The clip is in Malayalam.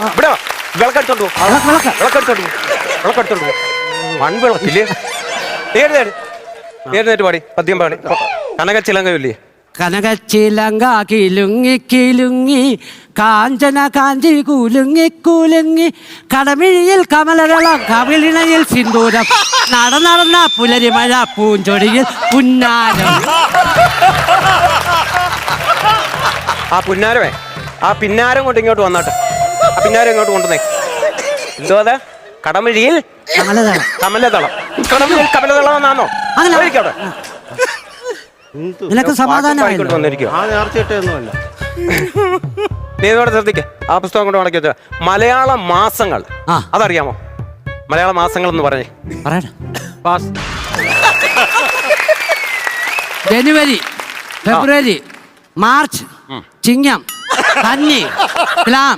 ഇവിടെ വിളക്കെടുത്തോണ്ടു വിളക്കെടുത്തോണ്ടു മൺവിളക്കില്ലേ ഏത് പാടി പദ്യം പാടി കനകച്ചിലങ്കയില്ലേ കനകച്ചിലങ്ക കിലുങ്ങി കിലുങ്ങി കാഞ്ചന കാഞ്ചി കുലുങ്ങി കുലുങ്ങി കടമിഴിയിൽ കമലരളം കവിളിണയിൽ സിന്ദൂരം നടന്ന പുലരിമഴ പൂഞ്ചൊടിയിൽ പുന്നാരം. ആ പുന്നാരമേ ആ പിന്നാരം കൊണ്ട് ഇങ്ങോട്ട് വന്നാട്ടെ. ആ പിന്നാരം ഇങ്ങോട്ട് കൊണ്ടുവന്നേ. എന്തോ അതെ കടമിഴിയിൽ കമലതളം കടമിഴിയിൽ കമലതളം എന്നാണോ? അവിടെ നിനക്ക് സമാധാനം നീ ഇതോടെ ശ്രദ്ധിക്കേ. ആ പുസ്തകം കൊണ്ട് മടക്കി വെച്ചാൽ മലയാള മാസങ്ങൾ അതറിയാമോ? മലയാള മാസങ്ങൾ എന്ന് പറഞ്ഞേ. ജനുവരി, ഫെബ്രുവരി, മാർച്ച്, ചിങ്ങം, കന്നി, തുലാം,